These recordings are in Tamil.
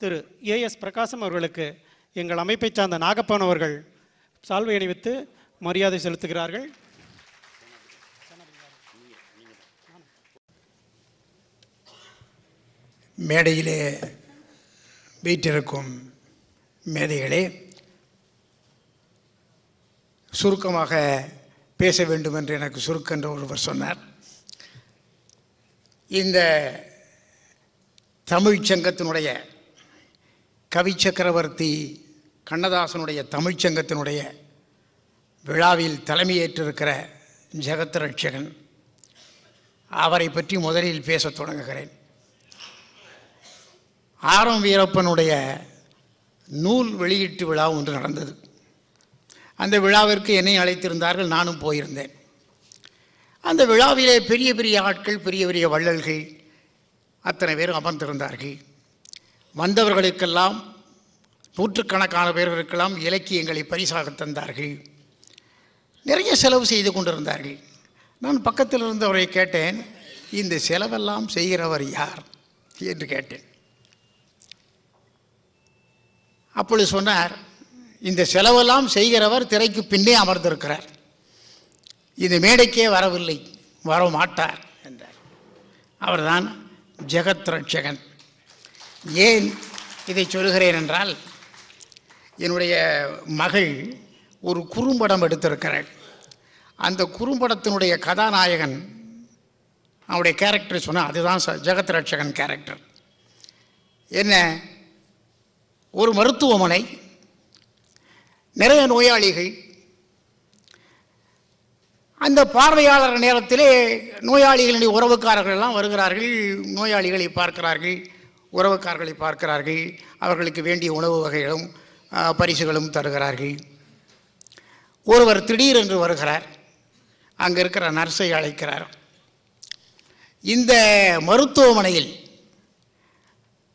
திரு ஏஎஸ் பிரகாசம் அவர்களுக்கு எங்கள் அமைப்பை சார்ந்த நாகப்பன் அவர்கள் சால்வை அணிவித்து மரியாதை செலுத்துகிறார்கள். மேடையிலே வீற்றிருக்கும் மேதைகளே, சுருக்கமாக பேச வேண்டும் என்று எனக்கு சுருக்கென்ற ஒருவர் சொன்னார். இந்த தமிழ்ச்சங்கத்தினுடைய கவி சக்கரவர்த்தி கண்ணதாசனுடைய தமிழ்ச்சங்கத்தினுடைய விழாவில் தலைமையேற்றிருக்கிற ஜெகத் ரட்சகன் அவரை பற்றி முதலில் பேசத் தொடங்குகிறேன். ஆரம் வீரப்பனுடைய நூல் வெளியீட்டு விழா ஒன்று நடந்தது. அந்த விழாவிற்கு என்னை அழைத்திருந்தார்கள், நானும் போயிருந்தேன். அந்த விழாவிலே பெரிய பெரிய ஆட்கள், பெரிய பெரிய வள்ளல்கள் அத்தனை பேரும் அமர்ந்திருந்தார்கள். வந்தவர்களுக்கெல்லாம், நூற்றுக்கணக்கான பேர்களுக்கெல்லாம் இலக்கியங்களை பரிசாக தந்தார்கள். நிறைய செலவு செய்து கொண்டிருந்தார்கள். நான் பக்கத்தில் இருந்தவரை கேட்டேன், இந்த செலவெல்லாம் செய்கிறவர் யார் என்று கேட்டேன். அப்பொழுது சொன்னார், இந்த செலவெல்லாம் செய்கிறவர் திரைக்கு பின்னே அமர்ந்திருக்கிறார், இந்த மேடைக்கே வரவில்லை, வர மாட்டார் என்றார். அவர்தான் ஜெகத் ரட்சகன். ஏன் இதை சொல்கிறேன் என்றால், என்னுடைய மகள் ஒரு குறும்படம் எடுத்திருக்கிறாள். அந்த குறும்படத்தினுடைய கதாநாயகன், அவனுடைய கேரக்டர் சொன்னால் அதுதான் ஜெகத் ரட்சகன் கேரக்டர். என்ன, ஒரு மருத்துவமனை, நிறைய நோயாளிகள். அந்த பார்வையாளர் நேரத்திலே நோயாளிகளுடைய உறவுக்காரர்கள் எல்லாம் வருகிறார்கள், நோயாளிகளை பார்க்கிறார்கள், உறவுக்காரர்களை பார்க்கிறார்கள், அவர்களுக்கு வேண்டிய உணவு வகைகளும் பரிசுகளும் தருகிறார்கள். ஒருவர் திடீரென்று வருகிறார், அங்கே இருக்கிற நர்ஸை அழைக்கிறார். இந்த மருத்துவமனையில்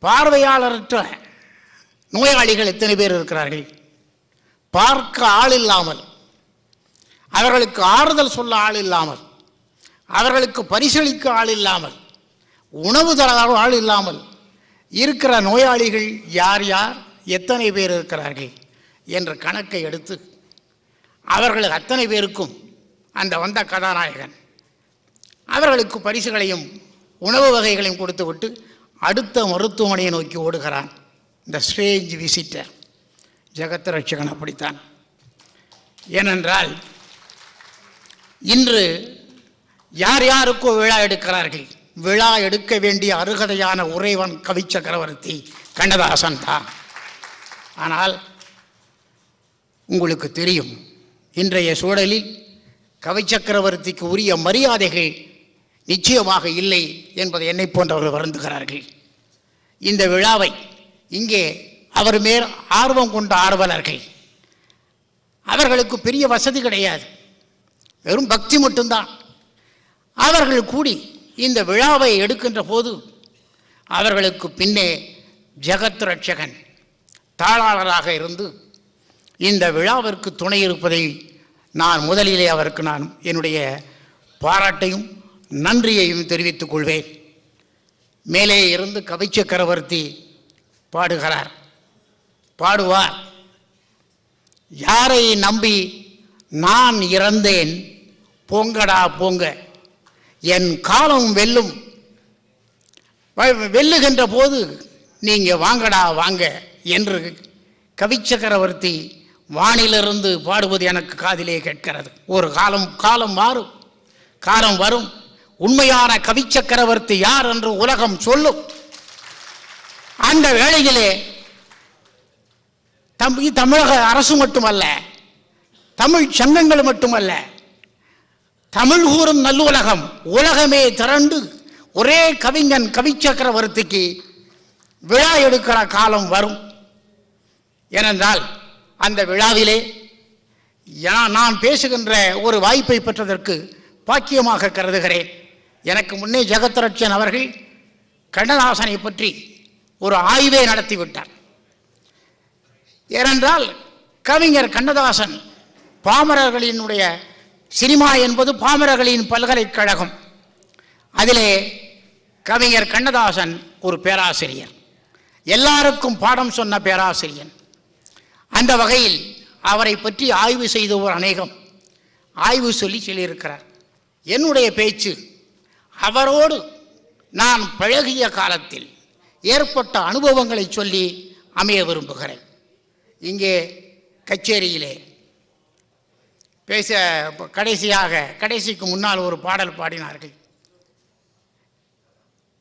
பார்வையாளரற்ற நோயாளிகள் எத்தனை பேர் இருக்கிறார்கள்? பார்க்க ஆள் இல்லாமல், அவர்களுக்கு ஆறுதல் சொல்ல ஆள் இல்லாமல், அவர்களுக்கு பரிசளிக்க ஆள் இல்லாமல், உணவு தர ஆள் இல்லாமல் இருக்கிற நோயாளிகள் யார் யார், எத்தனை பேர் இருக்கிறார்கள் என்ற கணக்கை எடுத்து அவர்கள் அத்தனை பேருக்கும் அந்த வந்த கதாநாயகன் அவர்களுக்கு பரிசுகளையும் உணவு வகைகளையும் கொடுத்துவிட்டு அடுத்த மருத்துவமனையை நோக்கி ஓடுகிறான். இந்த ஸ்ட்ரேஞ்ச் விசிட்டர் ஜெகத் ரட்சகன் அப்படித்தான். ஏனென்றால் இன்று யார் யாருக்கோ விழா எடுக்கிறார்கள். விழா எடுக்க வேண்டிய அருகதையான உறைவன் கவி சக்கரவர்த்தி கண்ணதாசன் தான். ஆனால் உங்களுக்கு தெரியும், இன்றைய சூழலில் கவி சக்கரவர்த்திக்கு உரிய மரியாதைகள் நிச்சயமாக இல்லை என்பதை என்னை போன்றவர்கள் வருந்துகிறார்கள். இந்த விழாவை இங்கே அவர் மேல் ஆர்வம் கொண்ட ஆர்வலர்கள், அவர்களுக்கு பெரிய வசதி கிடையாது, வெறும் பக்தி மட்டும்தான். அவர்கள் கூடி இந்த விழாவை எடுக்கின்ற போது அவர்களுக்கு பின்னே ஜெகத் ரட்சகன் தாளாளராக இருந்து இந்த விழாவிற்கு துணை இருப்பதை நான் முதலிலே அவருக்கு நான் என்னுடைய பாராட்டையும் நன்றியையும் தெரிவித்துக் கொள்வேன். மேலே இருந்து கவி சக்கரவர்த்தி பாடுகிறார், பாடுவார். யாரை நம்பி நான் இறந்தேன், போங்கடா போங்க, என் காலம் வெல்லும், வெல்லுகின்ற போது நீங்கள் வாங்கடா வாங்க என்று கவி சக்கரவர்த்தி வானிலிருந்து பாடுவது எனக்கு காதிலே கேட்கிறது. ஒரு காலம் மாறும், காலம் வரும், உண்மையான கவி சக்கரவர்த்தி யார் என்று உலகம் சொல்லும். அந்த வேளையிலே தமிழக அரசு மட்டுமல்ல, தமிழ் சங்கங்கள் மட்டுமல்ல, தமிழ் கூறும் நல்லுலகம், உலகமே திரண்டு ஒரே கவிஞன் கவி சக்கரவர்த்திக்கு விழா எடுக்கிற காலம் வரும். ஏனென்றால் அந்த விழாவிலே நான் பேசுகின்ற ஒரு வாய்ப்பை பெற்றதற்கு பாக்கியமாக கருதுகிறேன். எனக்கு முன்னே ஜெகத் ரட்சகன் அவர்கள் கண்ணதாசனை பற்றி ஒரு ஆய்வே நடத்திவிட்டார். ஏனென்றால் கவிஞர் கண்ணதாசன் பாமரர்களினுடைய சினிமா என்பது பாமரர்களின் பல்கலைக்கழகம். அதிலே கவிஞர் கண்ணதாசன் ஒரு பேராசிரியர். எல்லாருக்கும் பாடம் சொன்ன பேராசிரியன். அந்த வகையில் அவரை பற்றி ஆய்வு செய்தவர் அநேகம் ஆய்வு சொல்லியிருக்கிறார். என்னுடைய பேச்சு அவரோடு நான் பழகிய காலத்தில் ஏற்பட்ட அனுபவங்களை சொல்லி அமைய விரும்புகிறேன். இங்கே கச்சேரியிலே கடைசிக்கு முன்னால் ஒரு பாடல் பாடினார்கள்.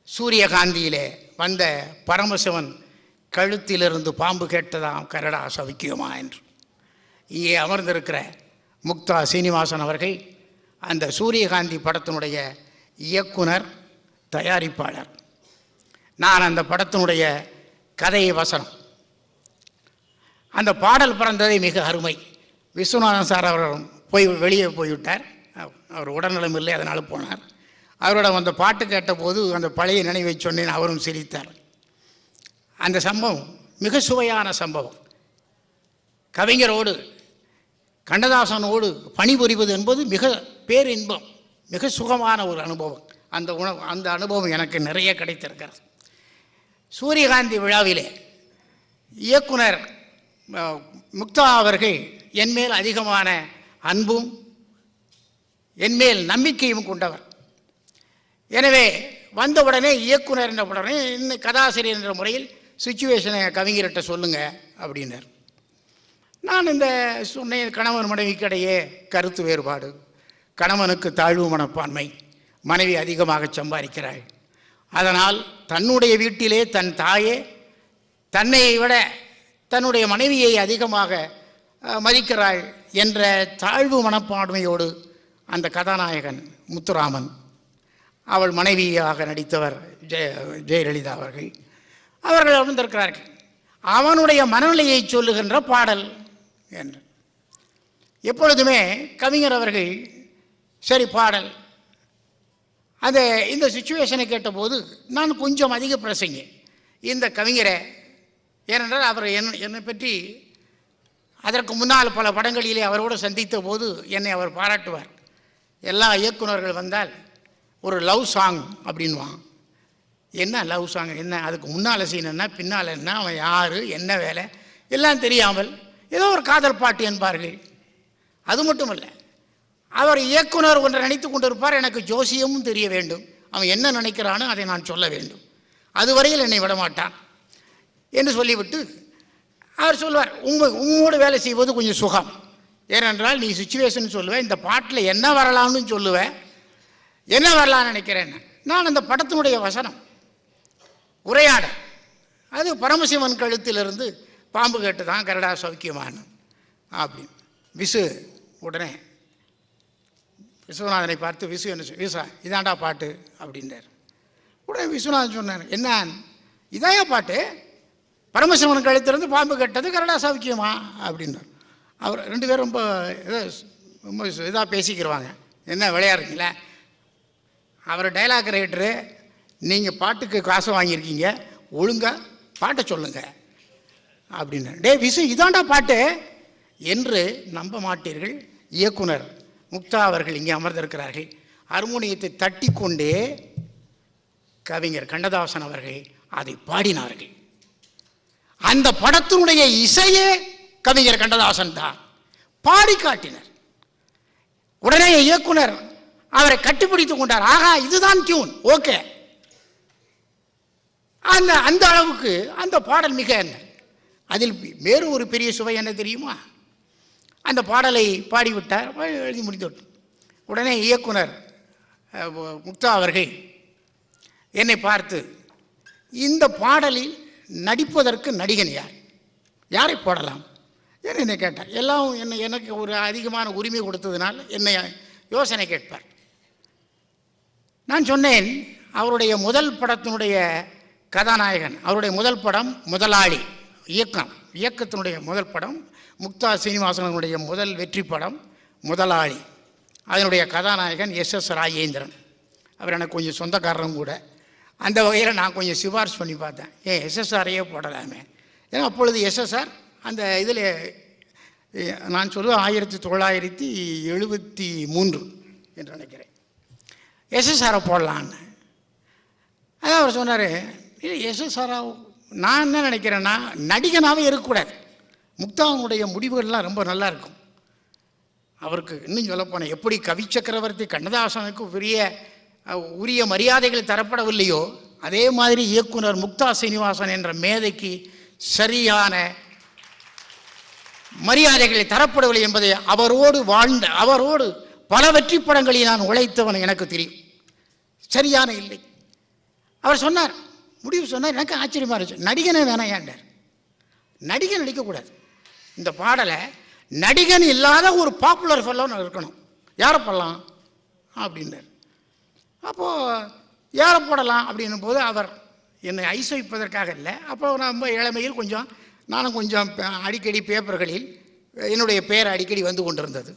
சூரியகாந்தியிலே வந்த பரமசிவன் கழுத்திலிருந்து பாம்பு கேட்டதாம் கரடா சவிக்குமா என்று. இங்கே அமர்ந்திருக்கிற முக்தா சீனிவாசன் அவர்கள் அந்த சூரியகாந்தி படத்தினுடைய இயக்குனர், தயாரிப்பாளர். நான் அந்த படத்தினுடைய கதை வசனம். அந்த பாடல் பிறந்ததை மிக அருமை. விஸ்வநாதன் சார் அவர் வெளியே போய்விட்டார். அவர் உடல்நலம் இல்லை, அதனால் போனார். அவரோட அந்த பாட்டு கேட்டபோது அந்த பழைய நினைவை சொன்னேன். அவரும் சிரித்தார். அந்த சம்பவம் மிக சுவையான சம்பவம். கவிஞரோடு கண்ணதாசனோடு பணிபுரிவது என்பது மிக பேரின்பம், மிக சுகமான ஒரு அனுபவம். அந்த அனுபவம் எனக்கு நிறைய கிடைத்திருக்கிறது. சூரியகாந்தி விழாவிலே இயக்குனர் முக்தா அவர்கள் என்மேல் அதிகமான அன்பும் என்மேல் நம்பிக்கையும் கொண்டவர். எனவே வந்தவுடனே இயக்குனர் என்ற உடனே இன்னும் கதாசிரியர் என்ற முறையில் சுச்சுவேஷனை கவிஞர்கிட்ட சொல்லுங்க அப்படின்னார். நான் இந்த சொன்னேன், கணவன் மனைவிக்கிடையே கருத்து வேறுபாடு, கணவனுக்கு தாழ்வு மனப்பான்மை, மனைவி அதிகமாக சம்பாதிக்கிறாள், அதனால் தன்னுடைய வீட்டிலே தன் தாயே தன்னை விட தன்னுடைய மனைவியை அதிகமாக மதிக்கிறாள் என்ற தாழ்வு மனப்பான்மையோடு அந்த கதாநாயகன் முத்துராமன், அவள் மனைவியாக நடித்தவர் ஜெயலலிதா அவர்கள் அமர்ந்திருக்கிறார்கள். அவனுடைய மனநிலையை சொல்லுகின்ற பாடல் என்று எப்பொழுதுமே கவிஞர் அவர்கள் சரி பாடல் இந்த சுச்சுவேஷனை கேட்டபோது நான் கொஞ்சம் அதிக பிரசங்க இந்த கவிஞரை. ஏனென்றால் அவர் என்னை பற்றி அதற்கு முன்னால் பல படங்களிலே அவரோடு சந்தித்த போது என்னை அவர் பாராட்டுவார். எல்லா இயக்குநர்கள் வந்தால் ஒரு லவ் சாங் அப்படின்வான். என்ன லவ் சாங், என்ன அதுக்கு முன்னால் சீன் என்ன, பின்னால் என்ன, அவன் யார், என்ன வேலை எல்லாம் தெரியாமல் ஏதோ ஒரு காதல் பாட்டு என்பார்கள். அது மட்டுமல்ல, அவர் இயக்குனர் ஒன்றை நினைத்து கொண்டிருப்பார். எனக்கு ஜோசியமும் தெரிய வேண்டும், அவன் என்ன நினைக்கிறானோ அதை நான் சொல்ல வேண்டும், அதுவரையில் என்னை விடமாட்டான் என்று சொல்லிவிட்டு அவர் சொல்வார், உங்களோட வேலை செய்வது கொஞ்சம் சுகம். ஏனென்றால் நீ சுச்சுவேஷன் சொல்லுவேன், இந்த பாட்டில் என்ன வரலாம்னு சொல்லுவேன், என்ன வரலான்னு நினைக்கிறேன். நான் அந்த படத்தினுடைய வசனம் உரையாட அது பரமசிவன் கழுத்திலிருந்து பாம்பு கேட்டு தான் கரடா சௌக்கியமான அப்படின்னு. விசு உடனே விஸ்வநாதனை பார்த்து விசு என்ன விசா இதாண்டா பாட்டு அப்படின்றார். உடனே விஸ்வநாதன் சொன்னார், என்ன இதாயா பாட்டு, பரமசிவன் கழுத்திலிருந்து பாம்பு கேட்டது கரடா சௌக்கியமா அப்படின்னார். அவர் ரெண்டு பேரும் ரொம்ப இதாக பேசிக்கிடுவாங்க, என்ன விளையாடுறீங்களா. அவர் டைலாக் ரைட்டரு, நீங்கள் பாட்டுக்கு காசு வாங்கியிருக்கீங்க, ஒழுங்காக பாட்டை சொல்லுங்க அப்படின்னா. டே விசு இதாண்டா பாட்டு என்று நம்ப மாட்டீர்கள். இயக்குனர் முக்தா அவர்கள் இங்கே அமர்ந்திருக்கிறார்கள். ஹார்மோனியத்தை தட்டி கொண்டே கவிஞர் கண்ணதாசன் அவர்கள் அதை பாடினார்கள். அந்த படத்தினுடைய இசையே கவிஞர் கண்ணதாசன் தான் பாடி காட்டினர். உடனே இயக்குனர் அவரை கட்டிப்பிடித்துக் கொண்டார். ஆகா, இதுதான் டியூன், ஓகே. அந்த அளவுக்கு அந்த பாடல் மிக என்ன. அதில் வேறு ஒரு பெரிய சுவை என்ன தெரியுமா, அந்த பாடலை பாடிவிட்டார், எழுதி முடித்துவிட்டு உடனே இயக்குனர் முக்தா அவர்கள் என்னை பார்த்து, இந்த பாடலில் நடிப்பதற்கு நடிகன் யாரை போடலாம் என்னை கேட்டார். எல்லாம் எனக்கு ஒரு அதிகமான உரிமை கொடுத்ததுனால் என்னை யோசனை கேட்பார். நான் சொன்னேன், அவருடைய முதல் படத்தினுடைய கதாநாயகன், அவருடைய முதல் படம் முதலாளி, இயக்கத்தினுடைய முதல் படம், முக்தா சீனிவாசனுடைய முதல் வெற்றி படம் முதலாளி. அதனுடைய கதாநாயகன் எஸ்.எஸ். ராஜேந்திரன். அவர் எனக்கு கொஞ்சம் சொந்தக்காரரும் கூட. அந்த வகையில் நான் கொஞ்சம் சிபாரிசு பண்ணி பார்த்தேன், எஸ்எஸ்ஆரையே போடலாமே. ஏன்னா அப்பொழுது எஸ்எஸ்ஆர் அந்த இதில் நான் சொல்லுவேன் 1973 என்று நினைக்கிறேன், எஸ்எஸ்ஆரை போடலான்னு. அதான் அவர் சொன்னார், இல்லை எஸ்எஸ்ஆரா நான் என்ன நினைக்கிறேன்னா, நடிகனாகவே இருக்கக்கூடாது. முக்தாவுடைய முடிவுகள்லாம் ரொம்ப நல்லா இருக்கும். அவருக்கு இன்னும் சொல்லப்போனால் எப்படி கவி சக்கரவர்த்தி கண்ணதாசனுக்கு உரிய மரியாதைகள் தரப்படவில்லையோ, அதே மாதிரி இயக்குனர் முக்தா சீனிவாசன் என்ற மேதைக்கு சரியான மரியாதைகளை தரப்படவில்லை என்பதை அவரோடு பல வெற்றி படங்களில் நான் உழைத்தவன் எனக்கு தெரியும். சரியான இல்லை. அவர் சொன்னார், முடிவு சொன்னார், எனக்கு ஆச்சரியமாக இருந்துச்சு. நடிகனே வேணாம் ஏன்டார். நடிகன் நடிக்கக்கூடாது. இந்த பாடலை நடிகன் இல்லாத ஒரு பாப்புலர் ஃபெல்லோன்னு இருக்கணும். யாரை போடலாம் அப்படின்னார். அப்போது யாரை போடலாம் அப்படின்னும் போது அவர் என்னை ஐஸ் வைப்பதற்காக இல்லை. அப்போ ரொம்ப இளமையில் நானும் கொஞ்சம் அடிக்கடி பேப்பர்களில் என்னுடைய பெயர் அடிக்கடி வந்து கொண்டிருந்தது.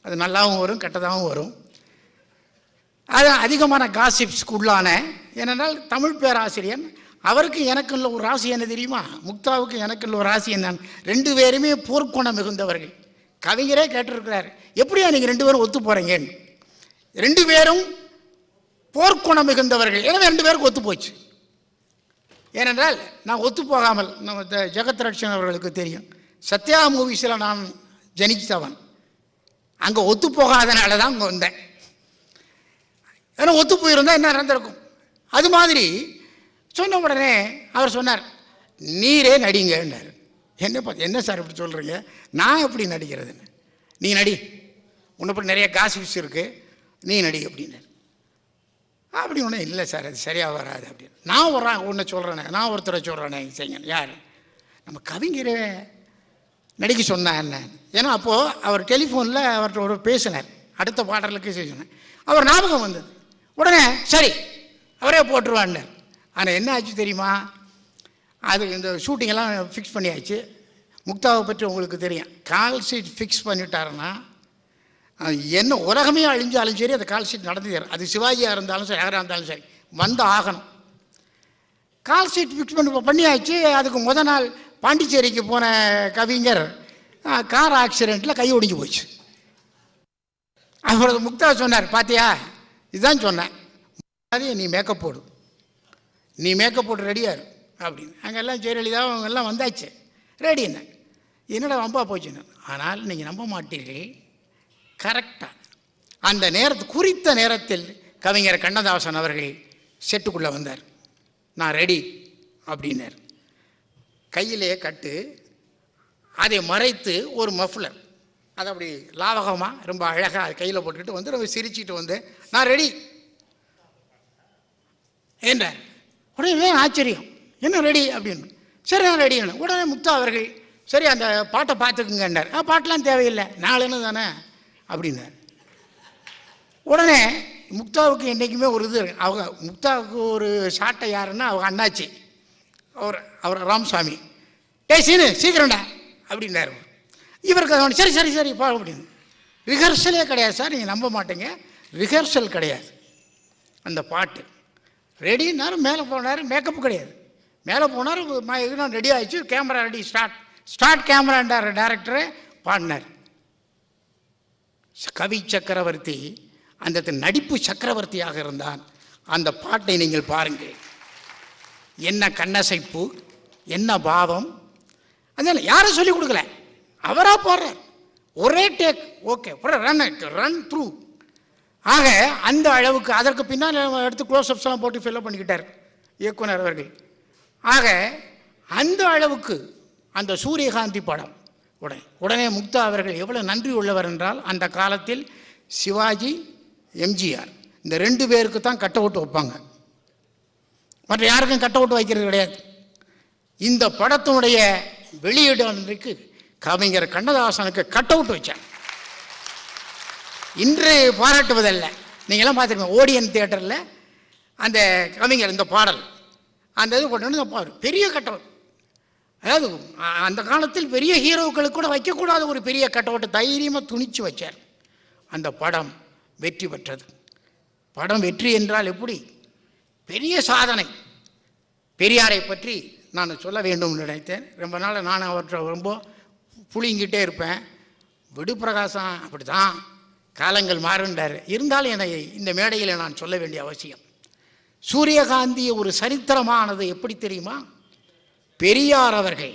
அது நல்லாவும் வரும், கெட்டதாகவும் வரும். அது அதிகமான காசிப்ஸ்க்கு உள்ளான. ஏனென்றால் தமிழ் பேராசிரியர் அவருக்கு எனக்குள்ள ஒரு ராசி என்ன தெரியுமா? முக்தாவுக்கு எனக்குள்ள ஒரு ராசி என்ன? 2 பேருமே போர்க்குணம் மிகுந்தவர்கள். கவிஞரே கேட்டிருக்கிறார், எப்படியா நீங்கள் 2 பேரும் ஒத்து போகிறீங்கன்னு. 2 பேரும் போர்க்குணம் மிகுந்தவர்கள். எனவே 2 பேருக்கு ஒத்து போச்சு. ஏனென்றால் நான் ஒத்து போகாமல், நம்ம ஜெகத் ரட்சன் அவர்களுக்கு தெரியும், சத்யா மூவிஸில் நான் ஜனித்தவன். அங்கே ஒத்து போகாதனால தான் அங்கே வந்தேன். ஏன்னா ஒத்து போயிருந்தால் என்ன நடந்திருக்கும். அது மாதிரி சொன்ன உடனே அவர் சொன்னார், நீரே நடிங்கன்னார். என்ன சார் இப்படி சொல்கிறீங்க? நான் எப்படி நடிக்கிறதுன்னு? நீ நடி, உன்னை பற்றி நிறைய காசிப்ஸ் இருக்குது, நீ நடி அப்படின்னார். அப்படி ஒன்றும் இல்லை சார், அது சரியாக வராது அப்படின்னு. நான் ஒருத்தரை சொல்கிறேனே செய்யுங்க. யார்? நம்ம கவிஞரே நடிக்க சொன்னேன் என்ன. ஏன்னா அப்போது அவர் டெலிஃபோனில் அவர்கிட்ட பேசினார், அடுத்த பாடலுக்கு சொன்னேன். அவர் ஞாபகம் வந்தது. உடனே சரி அவரே போட்டுருவான்னார். ஆனால் என்ன ஆச்சு தெரியுமா? அது இந்த ஷூட்டிங்கெல்லாம் ஃபிக்ஸ் பண்ணியாச்சு. முக்தாவை பற்றி உங்களுக்கு தெரியும், கால் ஷீட் ஃபிக்ஸ் பண்ணிட்டாருன்னா என்ன உலகமே அழிஞ்சாலும் சரி அந்த கால் ஷீட் நடந்து தரும். அது சிவாஜியாக இருந்தாலும் சரி, யாராக இருந்தாலும் சரி, வந்து ஆகணும். கால் ஷீட் ஃபிக்ஸ் பண்ணியாச்சு. அதுக்கு முத நாள் பாண்டிச்சேரிக்கு போன கவிஞர் கார் ஆக்சிடெண்ட்டில் கை ஒடிஞ்சு போச்சு. அவரது முக்தா சொன்னார், பார்த்தியா இதுதான் சொன்னேன், நீ மேக்கப் போடு, நீ மேக்கப் போட்டு ரெடியாரு அப்படின்னு. அங்கெல்லாம் ஜெயலலிதா அவங்க எல்லாம் வந்தாச்சு, ரெடி. என்னடா வம்பா போச்சுன்னு. ஆனால் நீங்கள் நம்ப மாட்டீர்கள், கரெக்டாக அந்த குறித்த நேரத்தில் கவிஞர் கண்ணதாசன் அவர்கள் செட்டுக்குள்ளே வந்தார். நான் ரெடி அப்படின்னார். கையிலே கட்டு, அதை மறைத்து ஒரு மஃப்ளர், அதை அப்படி லாவகமாக ரொம்ப அழகாக அது கையில் போட்டுக்கிட்டு வந்து ரொம்ப சிரிச்சுட்டு வந்து நான் ரெடி என்றார். உடனே ஆச்சரியம், என்ன ரெடி அப்படின்னு. சரி நான் ரெடின்னு. உடனே முக்தா அவர்கள் சரி அந்த பாட்டை பார்த்துக்குங்கன்னார். பாட்டெலாம் தேவையில்லை, நாளுன்னு தானே அப்படின்னார். உடனே முக்தாவுக்கு என்றைக்குமே ஒரு இது, அவங்க முக்தாவுக்கு ஒரு சாட்டை யாருன்னா அவங்க அண்ணாச்சி, அவர் ராமசாமி. சீனு சீக்கிரம்டா அப்படின்னாரு. இவருக்கு அதை சரி சரி சரி பா அப்படின்னு. ரிஹர்சலே கிடையாது சார், நீங்கள் நம்ப மாட்டீங்க, ரிஹர்சல் கிடையாது. அந்த பாட்டு ரெடினார். மேலே போனார், மேக்கப்பு கிடையாது. மேலே போனார், இதெல்லாம் ரெடி ஆகிடுச்சு, கேமரா ரெடி, ஸ்டார்ட் கேமராண்டார் டைரக்டரு. பாடினார். கவி சக்கரவர்த்தி அந்த நடிப்பு சக்கரவர்த்தியாக இருந்தான். அந்த பாட்டை நீங்கள் பாருங்கள், என்ன கண்ணசைப்பு, என்ன பாவம். அதனால யாரும் சொல்லிக் கொடுக்கல, அவராக போடுறார். ஒரே டேக், ஓகே ரன் த்ரூ. ஆக அந்த அளவுக்கு அதற்கு பின்னால் எடுத்து க்ளோஸ்அப்ஸ்லாம் போட்டு ஃபில்லப் பண்ணிக்கிட்டார் இயக்குனர் அவர்கள். ஆக அந்த அளவுக்கு அந்த சூரியகாந்தி படம் உடனே முக்தா அவர்கள் எவ்வளோ நன்றி உள்ளவர் என்றால், அந்த காலத்தில் சிவாஜி, எம்ஜிஆர் இந்த 2 பேருக்கு தான் கட் அவுட் வைப்பாங்க, மற்ற யாருக்கும் கட் அவுட் வைக்கிறது கிடையாது. இந்த படத்தினுடைய வெளியீடுக்கு கவிஞர் கண்ணதாசனுக்கு கட் அவுட் வச்சார். இன்று பாராட்டுவதல்ல, நீங்களாம் பார்த்துருக்கீங்க ஓடியன் தியேட்டரில் அந்த கவிஞர் இந்த பாடல் அந்த இது போட்டோன்னு பெரிய கட் அவுட். அதாவது அந்த காலத்தில் பெரிய ஹீரோக்களுக்கு கூட வைக்கக்கூடாத ஒரு பெரிய கட் அவுட்டை தைரியமாக துணிச்சு வச்சார். அந்த படம் வெற்றி பெற்றது. படம் வெற்றி என்றால் எப்படி பெரிய சாதனை. பெரியாரை பற்றி நான் சொல்ல வேண்டும் நினைத்தேன். ரொம்ப நாள் நான் அவற்றை ரொம்ப புளிங்கிட்டே இருப்பேன். விடுபிரகாசம் அப்படி தான், காலங்கள் மாறுண்டார். இருந்தாலும் என்னை இந்த மேடையில் நான் சொல்ல வேண்டிய அவசியம். சூரியகாந்தி ஒரு சரித்திரமானது எப்படி தெரியுமா? பெரியார் அவர்கள்,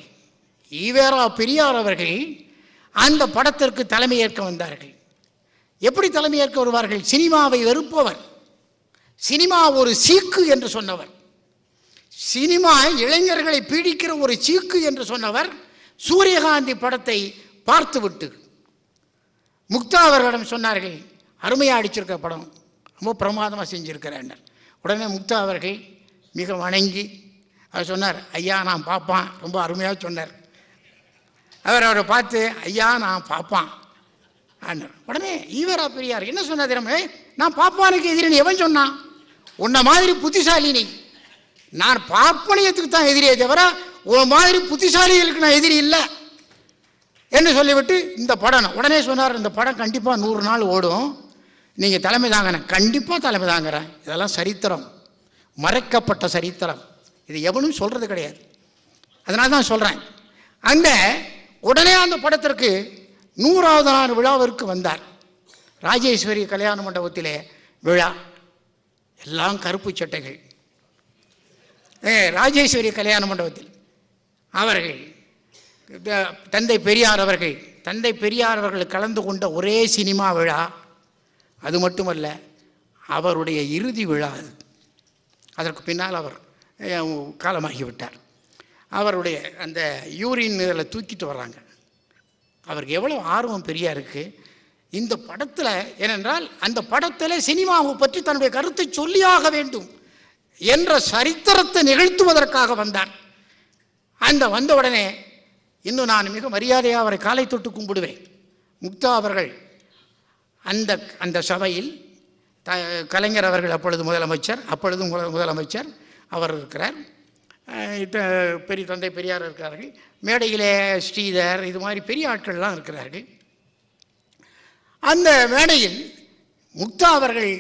ஈவேரா பெரியார் அவர்கள் அந்த படத்திற்கு தலைமையேற்க வந்தார்கள். எப்படி தலைமையேற்க வருவார்கள்? சினிமாவை வெறுப்பவர், சினிமா ஒரு சீக்கு என்று சொன்னவர், சினிமா இளைஞர்களை பீடிக்கிற ஒரு சீக்கு என்று சொன்னவர் சூரியகாந்தி படத்தை பார்த்துவிட்டு முக்தா அவர்களிடம் சொன்னார்கள், அருமையாக அடிச்சிருக்க படம், ரொம்ப பிரமாதமாக செஞ்சுருக்கிறேன். உடனே முக்தா அவர்கள் மிக வணங்கி அவர் சொன்னார், ஐயா நான் பார்ப்பான், ரொம்ப அருமையாக சொன்னார். அவரை பார்த்து, ஐயா நான் பார்ப்பான் ஆனார். உடனே ஈவேரா பெரியார் என்ன சொன்னார் தெரியுமா? நான் பாப்பானுக்கு எதிரின்னு எவன் சொன்னான்? உன்ன மாதிரி புத்திசாலி நீ, நான் பாப்பனியத்துக்கு தான் எதிரியே தவிர உன் மாதிரி புத்திசாலிகளுக்கு நான் எதிரி இல்லை என்று சொல்லிவிட்டு இந்த படம் உடனே சொன்னார், இந்த படம் கண்டிப்பாக 100 நாள் ஓடும், நீங்கள் தலைமை தாங்கிறேன். கண்டிப்பாக தலைமை தாங்கிறேன். இதெல்லாம் சரித்திரம், மறைக்கப்பட்ட சரித்திரம், இது எவனும் சொல்கிறது கிடையாது. அதனால தான் சொல்கிறேன். அந்த உடனே அந்த படத்திற்கு 100வது நாள் விழாவிற்கு வந்தார். ராஜேஸ்வரி கல்யாண மண்டபத்திலே விழா, எல்லாம் கருப்பு சட்டைகள். ராஜேஸ்வரி கல்யாண மண்டபத்தில் அவர்கள் தந்தை பெரியார் அவர்கள் கலந்து கொண்ட ஒரே சினிமா விழா. அது மட்டுமல்ல, அவருடைய இறுதி விழா அது. அதற்கு பின்னால் அவர் காலமாகிவிட்டார். அவருடைய அந்த யூரின் இதில் தூக்கிட்டு வர்றாங்க. அவருக்கு எவ்வளோ ஆர்வம் பெரியாருக்கு இந்த படத்தில். ஏனென்றால் அந்த படத்தில் சினிமாவை பற்றி தன்னுடைய கருத்தை சொல்லியாக வேண்டும் என்ற சரித்திரத்தை நிகழ்த்துவதற்காக வந்தார். அந்த வந்தவுடனே இன்னும் நான் மிக மரியாதையாக அவரை காலை தொட்டு கும்பிடுவேன். முக்தா அவர்கள் அந்த சபையில் கலைஞர் அவர்கள் அப்பொழுது முதலமைச்சர் அவர் இருக்கிறார், பெரிய தந்தை பெரியார் இருக்கிறார்கள், மேடையிலே ஸ்ரீதர் இது மாதிரி பெரிய ஆட்கள்லாம் இருக்கிறார்கள். அந்த மேடையில் முக்தா அவர்கள்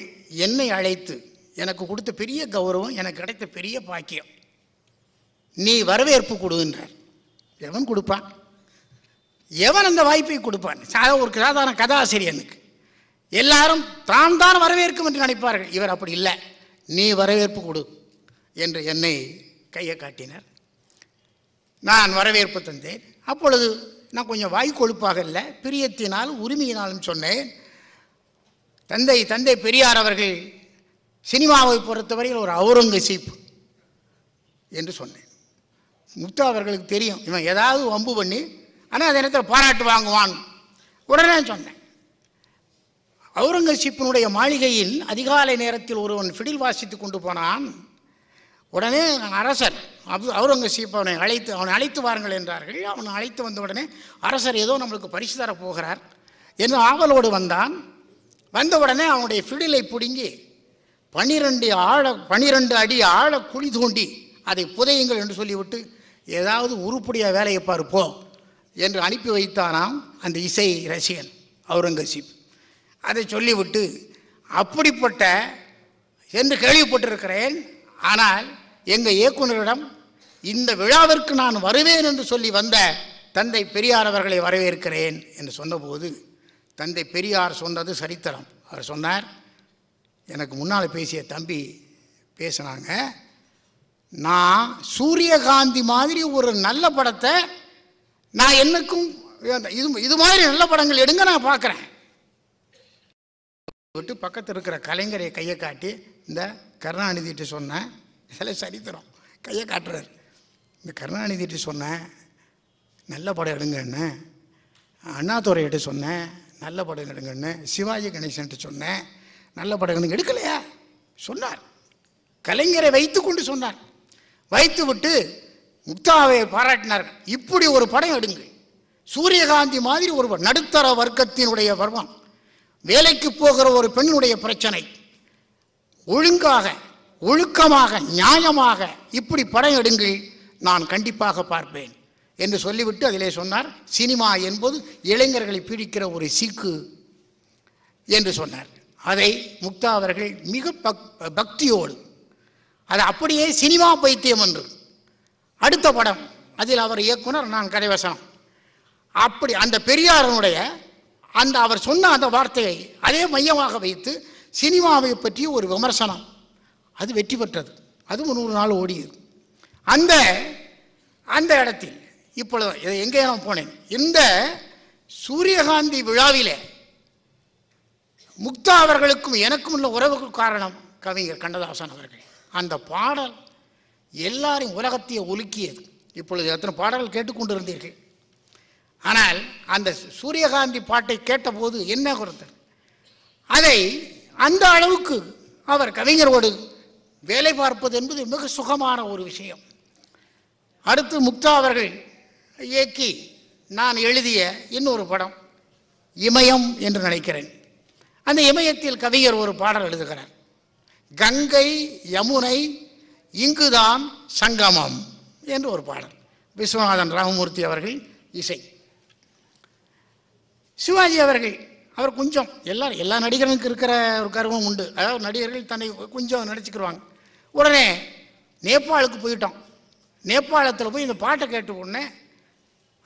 என்னை அழைத்து எனக்கு கொடுத்த பெரிய கௌரவம், எனக்கு கிடைத்த பெரிய பாக்கியம், நீ வரவேற்பு கொடுன்றார். எவன் கொடுப்பான்? எவன் அந்த வாய்ப்பை கொடுப்பான்? ஒரு சாதாரண கதாசிரியனுக்கு எல்லாரும் தான் வரவேற்கும் என்று நினைப்பார்கள். இவர் அப்படி இல்லை, நீ வரவேற்பு கொடு என்று என்னை கையை காட்டினார். நான் வரவேற்பு தந்தேன். அப்பொழுது நான் கொஞ்சம் வாய் கொழுப்பாக இல்லை, பிரியத்தினாலும் உரிமையினாலும் சொன்னேன், தந்தை பெரியார் அவர்கள் சினிமாவை பொறுத்தவரையில் ஒரு அவுரங்கசீப் என்று சொன்னேன். முக்தா அவர்களுக்கு தெரியும் இவன் ஏதாவது வம்பு பண்ணி, ஆனால் அதே நேரத்தில் பாராட்டு வாங்குவான். உடனே சொன்னேன், அவுரங்கசீப்பினுடைய மாளிகையில் அதிகாலை நேரத்தில் ஒருவன் ஃபிடில் வாசித்து கொண்டு போனான். உடனே அரசர் அவுரங்கசீப் அவனை அழைத்து வாருங்கள் என்றார்கள். அவனை அழைத்து வந்த உடனே அரசர் ஏதோ நம்மளுக்கு பரிசு தரப் போகிறார் என்று ஆவலோடு வந்தான். வந்த உடனே அவனுடைய ஃபிடிலை பிடுங்கி 12 அடி ஆழ குழி தோண்டி அதை புதையுங்கள் என்று சொல்லிவிட்டு, ஏதாவது உருப்படியாக வேலையை பார்ப்போ என்று அனுப்பி வைத்தானாம் அந்த இசை ரசிகன் அவுரங்கசீப். அதை சொல்லிவிட்டு, அப்படிப்பட்ட என்று கேள்விப்பட்டிருக்கிறேன், ஆனால் எங்கள் இயக்குநரிடம் இந்த விழாவிற்கு நான் வருவேன் என்று சொல்லி வந்த தந்தை பெரியார் அவர்களை வரவேற்கிறேன் என்று சொன்னபோது, தந்தை பெரியார் சொன்னது சரித்திரம். அவர் சொன்னார், எனக்கு முன்னால் பேசிய தம்பி பேசினாங்க, நான் சூரியகாந்தி மாதிரி ஒரு நல்ல படத்தை நான் என்னக்கும் இது மாதிரி நல்ல படங்கள் எடுங்க நான் பார்க்குறேன் விட்டு பக்கத்தில் இருக்கிற கலைஞரை கையை காட்டி, இந்த கருணாநிதிட்டு சொன்னேன், இதெல்லாம் சரித்திரம், கையை காட்டுறார், இந்த கருணாநிதிட்டு சொன்னேன் நல்ல படம் எடுங்கன்னு, அண்ணாதுரையிட்டு சொன்னேன் நல்ல படம் எடுங்கன்னு, சிவாஜி கணேசன்ட்டு சொன்னேன் நல்ல படம் எடுக்கலையா சொன்னார். கலைஞரை வைத்து கொண்டு சொன்னார். வைத்து விட்டு முக்தாவை பாராட்டினார். இப்படி ஒரு படம் எடுங்கள், சூரியகாந்தி மாதிரி ஒரு நடுத்தர வர்க்கத்தினுடைய வர்மம், வேலைக்கு போகிற ஒரு பெண்ணுடைய பிரச்சனை, ஒழுங்காக ஒழுக்கமாக நியாயமாக இப்படி படம் எடுங்கள், நான் கண்டிப்பாக பார்ப்பேன் என்று சொல்லிவிட்டு அதிலே சொன்னார், சினிமா என்பது இளைஞர்களை பிடிக்கிற ஒரு சீக்கு என்று சொன்னார். அதை முக்தா அவர்கள் மிக பக்தியோடு, அது அப்படியே சினிமா பைத்தியம் என்று அடுத்த படம், அதில் அவர் இயக்குனர், நான் கதைவசனம், அப்படி அந்த பெரியாரனுடைய அந்த அவர் சொன்ன அந்த வார்த்தையை அதே மையமாக வைத்து சினிமாவை பற்றி ஒரு விமர்சனம், அது வெற்றி பெற்றது. அதுவும் 100 நாள் ஓடியது. அந்த இடத்தில் இப்பொழுது எங்கே நான் போனேன், இந்த சூரியகாந்தி விழாவிலே முக்தா அவர்களுக்கும் எனக்கும் உள்ள உறவுக்கு காரணம் கவிஞர் கண்ணதாசன் அவர்கள். அந்த பாடல் எல்லாரையும் உலகத்தையே உலுக்கியது. இப்பொழுது எத்தனை பாடல்கள் கேட்டுக்கொண்டிருந்தீர்கள். ஆனால் அந்த சூரியகாந்தி பாட்டை கேட்டபோது என்ன கொடுத்தார், அதை அந்த அளவுக்கு அவர் கவிஞரோடு வேலை பார்ப்பது என்பது மிக சுகமான ஒரு விஷயம். அடுத்து முக்தா அவர்கள் இயக்கி நான் எழுதிய இன்னொரு படம் இமயம் என்று நினைக்கிறேன். அந்த இமயத்தில் கவிஞர் ஒரு பாடல் எழுதுகிறார், கங்கை யமுனை இங்குதான் சங்கமம் என்று ஒரு பாடல். விஸ்வநாதன் ராமமூர்த்தி அவர்கள் இசை. சிவாஜி அவர்கள் அவர் கொஞ்சம் எல்லா நடிகர்களுக்கு இருக்கிற ஒரு கருவம் உண்டு. அதாவது நடிகர்கள் தன்னை கொஞ்சம் நடிச்சுக்கிடுவாங்க. உடனே நேபாளுக்கு போயிட்டோம். நேபாளத்தில் போய் இந்த பாட்டை கேட்ட உடனே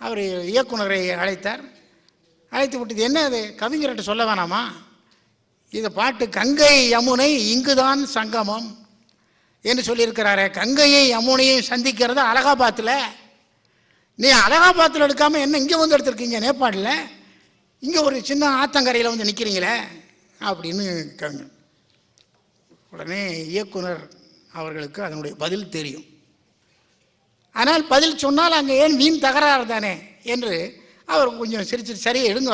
அவர் இயக்குனரை அழைத்தார். அழைத்து விட்டது என்ன அது கவிஞர்கிட்ட சொல்ல வேணாமா, இந்த பாட்டு கங்கை யமுனை இங்குதான் சங்கமம் என்று சொல்லியிருக்கிறாரு. கங்கையை யமுனையும் சந்திக்கிறது அலகாபாத்தில். நீ அலகாபாத்தில் எடுக்காமல் என்ன இங்கே வந்து எடுத்திருக்கீங்க நேபாளில், இங்கே ஒரு சின்ன ஆத்தங்கரையில் வந்து நிற்கிறீங்களே அப்படின்னு கவிஞர். உடனே இயக்குனர் அவர்களுக்கு அதனுடைய பதில் தெரியும். ஆனால் பதில் சொன்னால் அங்கே ஏன் வீண் தகராறு தானே என்று அவர் கொஞ்சம் சிரிச்சு சரி எடுங்க,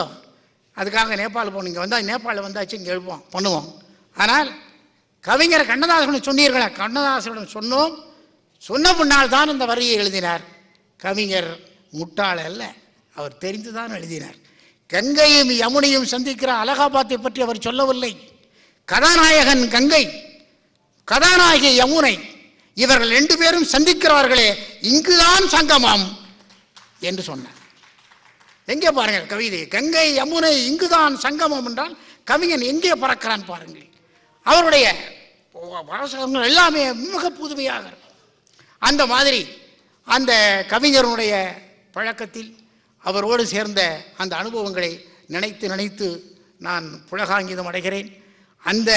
அதுக்காக நேபாள் போகணும், இங்கே வந்தால் நேபாளில் வந்தாச்சு இங்கே எழுப்போம் பண்ணுவோம். ஆனால் கவிஞர் கண்ணதாசனை சொன்னீர்களா, கண்ணதாசனிடம் சொன்னோம், சொன்ன முன்னால் தான் இந்த வரியை எழுதினார். கவிஞர் முட்டாள் அல்ல, அவர் தெரிந்து தான் எழுதினார். கங்கையும் யமுனையும் சந்திக்கிற அலகாபாத்தை பற்றி அவர் சொல்லவில்லை. கதாநாயகன் கங்கை, கதாநாயகி யமுனை, இவர்கள் 2 பேரும் சந்திக்கிறார்களே இங்குதான் சங்கமம் என்று சொன்னார். எங்கே பாருங்கள் கவிதை, கங்கை யமுனை இங்குதான் சங்கமம் என்றால் கவிஞன் எங்கே பறக்கிறான் பாருங்கள். அவருடைய வாசகங்கள் எல்லாமே மிக புதுமையாக. அந்த மாதிரி அந்த கவிஞருடைய பழக்கத்தில் அவரோடு சேர்ந்த அந்த அனுபவங்களை நினைத்து நினைத்து நான் புலகாங்கிதம் அடைகிறேன். அந்த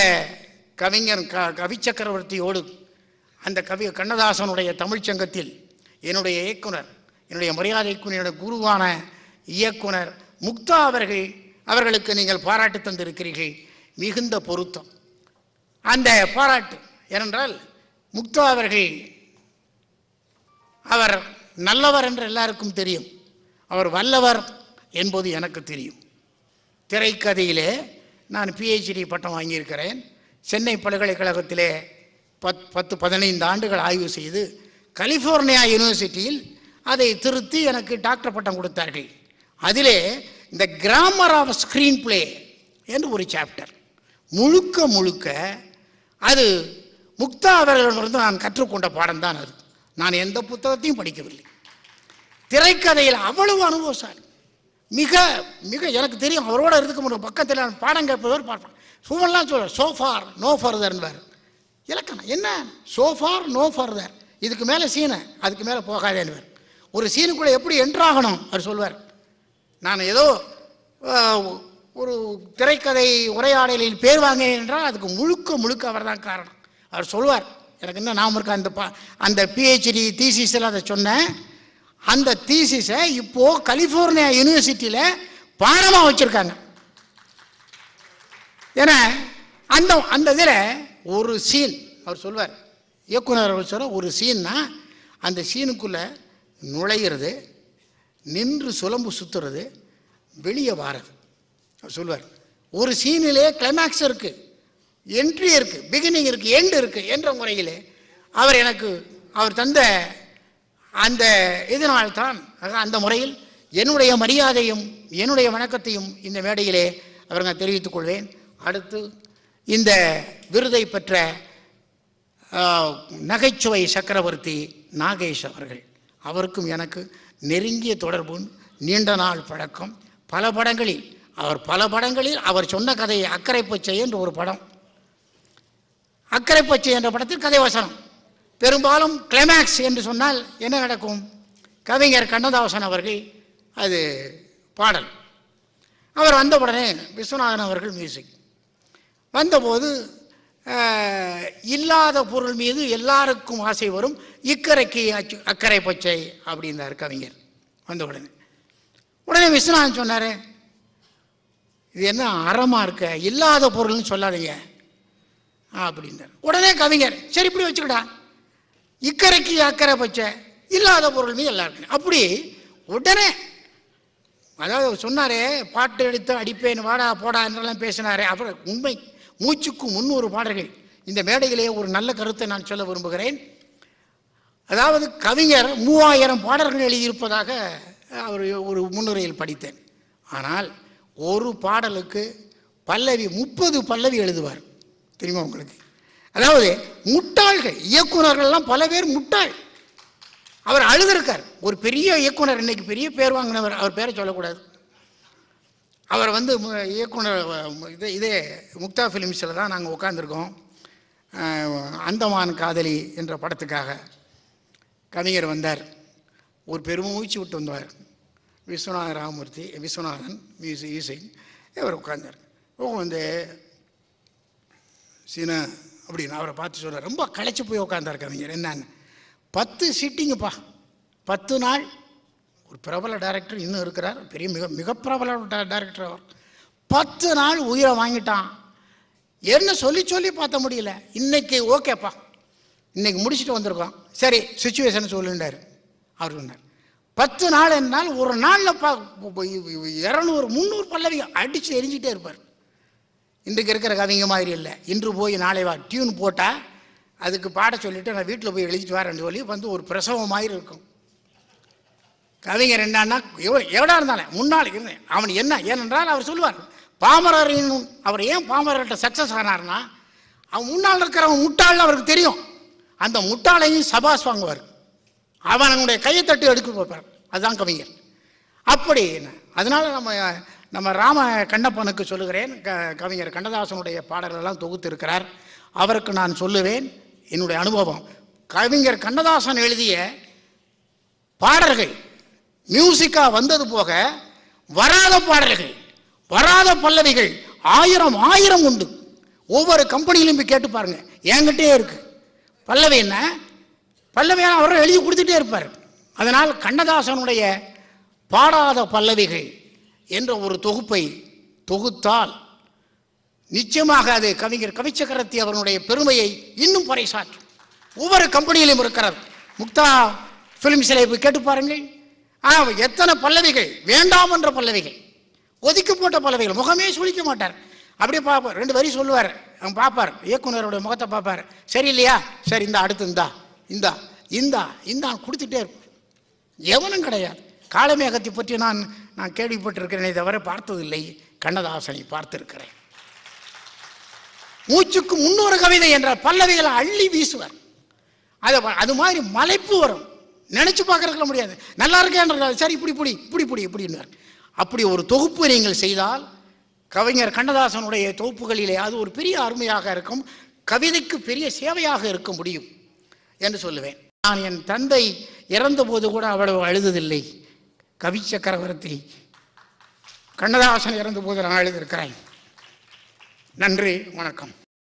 கவிஞர் கவிச்சக்கரவர்த்தியோடு அந்த கண்ணதாசனுடைய தமிழ்ச்சங்கத்தில் என்னுடைய இயக்குனர், என்னுடைய மரியாதைக்குரிய என்னுடைய குருவான இயக்குனர் முக்தா அவர்களுக்கு நீங்கள் பாராட்டு தந்திருக்கிறீர்கள். மிகுந்த பொருத்தம் அந்த பாராட்டு. ஏனென்றால் முக்தா அவர் நல்லவர் என்று எல்லாருக்கும் தெரியும், அவர் வல்லவர் என்பது எனக்கு தெரியும். திரைக்கதையிலே நான் PhD பட்டம் வாங்கியிருக்கிறேன். சென்னை பல்கலைக்கழகத்திலே 10-15 ஆண்டுகள் ஆய்வு செய்து கலிஃபோர்னியா யூனிவர்சிட்டியில் அதை திருத்தி எனக்கு டாக்டர் பட்டம் கொடுத்தார்கள். அதிலே இந்த கிராமர் ஆஃப் ஸ்க்ரீன் பிளே என்று ஒரு சாப்டர் முழுக்க அது முக்தா அவர்களிடமிருந்து நான் கற்றுக்கொண்ட பாடம் தான் அது. நான் எந்த புத்தகத்தையும் படிக்கவில்லை. திரைக்கதையில் அவ்வளவு அனுபவசாலி, மிக மிக எனக்கு தெரியும். அவரோட இருக்க முடியும், பக்கத்தில் நான் பாடம் கேட்பவர் பார்ப்பேன். சும்மெல்லாம் சொல்லுவார், சோஃபார் நோ ஃபர்தர்ன்னுவார். இலக்கணம் என்ன, சோஃபார் நோ ஃபர்தர், இதுக்கு மேலே சீனை அதுக்கு மேலே போகாதேன்னுவார். ஒரு சீனுக்குள்ளே எப்படி என்ட்ராகணும் அவர் சொல்வார். நான் ஏதோ ஒரு திரைக்கதை உரையாடலில் பேர் வாங்கினேன் என்றால் அதுக்கு முழுக்க அவர் தான் காரணம். அவர் சொல்வார். எனக்கு என்ன ஞாபகம் இருக்கா, அந்த PhD தீசிஸில் அதை சொன்னேன். அந்த தீசிஸை இப்போது கலிஃபோர்னியா யூனிவர்சிட்டியில் பாடமாக வச்சுருக்காங்க. ஏன்னா அந்த இதில் ஒரு சீன் அவர் சொல்வார், இயக்குனர் அவர் சொல்ல, ஒரு சீன்னா அந்த சீனுக்குள்ளே நுழையிறது, நின்று சுலம்பு சுற்றுறது, வெளியே வாரது. அவர் சொல்வார், ஒரு சீனிலே கிளைமேக்ஸ் இருக்குது, என்ட்ரி இருக்குது, பிகினிங் இருக்குது, எண்டு இருக்குது என்ற முறையிலே அவர் தந்த அந்த இதனால்தான் அந்த முறையில் என்னுடைய மரியாதையும் என்னுடைய வணக்கத்தையும் இந்த மேடையிலே நான் தெரிவித்துக் கொள்வேன். அடுத்து இந்த விருதை பெற்ற நகைச்சுவை சக்கரவர்த்தி நாகேஷ் அவருக்கும் எனக்கு நெருங்கிய தொடர்பு, நீண்ட நாள் பழக்கம். பல படங்களில் அவர் சொன்ன கதையை அக்கறை பச்சை என்ற ஒரு படம், அக்கறை பச்சை என்ற படத்தில் கதை வசனம். பெரும்பாலும் கிளைமேக்ஸ் என்று சொன்னால் என்ன நடக்கும், கவிஞர் கண்ணதாசன் அவர்கள் அது பாடல், அவர் வந்த உடனே விஸ்வநாதன் அவர்கள் மியூசிக். வந்தபோது இல்லாத பொருள் மீது எல்லாருக்கும் ஆசை வரும், இக்கரைக்கு அக்கறை பச்சை அப்படின்னார் கவிஞர். வந்த உடனே விஸ்வநாதன் சொன்னார், இது என்ன அறமாக இருக்க, இல்லாத பொருள்னு சொல்லாதீங்க அப்படின்னார். உடனே கவிஞர், சரி இப்படி வச்சுக்கிட்டா, இக்கரைக்கு அக்கறை பச்சை, இல்லாத பொருள் மீது எல்லாருக்கும். அப்படி உடனே அதாவது சொன்னாரே, பாட்டு எடுத்து அடிப்பேன் வாடா போடா என்றெல்லாம் பேசினாரே. அப்புறம் உண்மை மூச்சுக்கு 300 பாடல்கள். இந்த மேடையிலே ஒரு நல்ல கருத்தை நான் சொல்ல விரும்புகிறேன். அதாவது கவிஞர் 3000 பாடல்கள் எழுதியிருப்பதாக அவர் ஒரு முன்னுரையில் படித்தேன். ஆனால் ஒரு பாடலுக்கு பல்லவி 30 பல்லவி எழுதுவார். தெரியுமா உங்களுக்கு? அதாவது முட்டாள்கள், இயக்குனர்கள்லாம் பல பேர் முட்டாள். அவர் அழுதுருக்கார். ஒரு பெரிய இயக்குனர், இன்னைக்கு பெரிய பேர் வாங்கினவர், அவர் பேரை சொல்லக்கூடாது. அவர் இயக்குனர் இதே முக்தா ஃபிலிம்ஸில் தான் நாங்கள் உட்காந்துருக்கோம். அந்தமான் காதலி என்ற படத்துக்காக கவிஞர் வந்தார். ஒரு பெருமூச்சு விட்டு வந்தார். விஸ்வநாதன் ராமமூர்த்தி, விஸ்வநாதன் மியூசிக் அவர் உட்கார்ந்தார். சீனா அப்படின்னு அவரை பார்த்து சொல்கிறார். ரொம்ப களைச்சி போய் உட்காந்தார் கவிஞர். என்னன்னு 10 சீட்டிங்கப்பா, 10 நாள். ஒரு பிரபல டைரக்டர் இன்னும் இருக்கிறார், பெரிய மிக பிரபல டைரக்டர். அவர் 10 நாள் உயிரை வாங்கிட்டான். என்ன சொல்லி பார்த்த முடியல. இன்னைக்கு ஓகேப்பா, இன்னைக்கு முடிச்சுட்டு வந்திருக்கோம், சரி சுச்சுவேஷன் சொல்லுண்டார். அவர் சொன்னார் 10 நாள் என்னால் ஒரு நாளில் 200 300 பல்லவி அடித்து எரிஞ்சிட்டே இருப்பார். இன்றைக்கு இருக்கிற கவிங்க மாதிரி இல்லை. இன்று போய் நாளை வா டியூன் போட்டால் அதுக்கு பாட சொல்லிவிட்டு நான் வீட்டில் போய் எழுதிட்டு வரேன்னு சொல்லி ஒரு பிரசவம் மாதிரி இருக்கும். கவிஞர் என்னன்னா எவ்வளோ இருந்தாலும் முன்னாள் இருந்தேன் அவன் என்ன ஏனென்றால் அவர் சொல்லுவார், பாமரரின் அவர் ஏன் பாமரர்கிட்ட சக்ஸஸ் ஆனார்னா, அவன் முன்னால் இருக்கிறவன் முட்டாள்னு அவருக்கு தெரியும். அந்த முட்டாளையும் சபாஸ் வாங்குவார், அவனுடைய கையை தட்டி எடுக்க பார்ப்பார். அதுதான் கவிஞர். அப்படி அதனால நம்ம ராம கண்ணப்பனுக்கு சொல்லுகிறேன், கவிஞர் கண்ணதாசனுடைய பாடல்களெல்லாம் தொகுத்து இருக்கிறார். அவருக்கு நான் சொல்லுவேன் என்னுடைய அனுபவம். கவிஞர் கண்ணதாசன் எழுதிய பாடல்கள் மியூசிக்கா வந்தது போக வராத பாடல்கள், வராத பல்லவிகள் 1000 உண்டு. ஒவ்வொரு கம்பெனியிலும் போய் கேட்டு பாருங்க, என்கிட்டே இருக்கு. பல்லவி என்ன பல்லவியான அவரும் எழுதி கொடுத்துட்டே இருப்பார். அதனால் கண்ணதாசனுடைய பாடாத பல்லவிகள் என்ற ஒரு தொகுப்பை தொகுத்தால் நிச்சயமாக அது கவிஞர் கவிச்சக்கரவர்த்தி அவருடைய பெருமையை இன்னும் பறைசாற்றும். ஒவ்வொரு கம்பெனியிலும் இருக்கிறது. முக்தா ஃபிலிம்ஸில் போய் கேட்டு பாருங்கள். எத்தனை பல்லவிகள், வேண்டாம் என்ற பல்லவிகள், ஒதுக்கி போட்ட பல்லவிகள், முகமே சுழிக்க மாட்டார். அப்படியே பார்ப்பார், 2 வரி சொல்லுவார், அவன் பார்ப்பார், இயக்குனருடைய முகத்தை பார்ப்பார். சரி இல்லையா, சரி இந்த அடுத்து இந்தா கொடுத்துட்டே இருப்பார். எவனும் கிடையாது. காளமேகத்தை பற்றி நான் கேள்விப்பட்டிருக்கிறேனே தவிர பார்த்ததில்லை. கண்ணதாசனை பார்த்திருக்கிறேன். மூச்சுக்கு 300 கவிதை என்ற பல்லவிகளை அள்ளி வீசுவார். அது மாதிரி மலைப்பு வரும், நினைச்சு பார்க்கறதுல முடியாது. நல்லா இருக்கேன்ற சரி இப்படி. அப்படி ஒரு தொகுப்பு நீங்கள் செய்தால் கவிஞர் கண்ணதாசனுடைய தொகுப்புகளிலே அது ஒரு பெரிய அருமையாக இருக்கும், கவிதைக்கு பெரிய சேவையாக இருக்க முடியும் என்று சொல்லுவேன். நான் என் தந்தை இறந்தபோது கூட அவ்வளவு அழுததில்லை. கவிச்சக்கரவர்த்தி கண்ணதாசன் இறந்தபோது நான் அழுதிருக்கிறேன். நன்றி, வணக்கம்.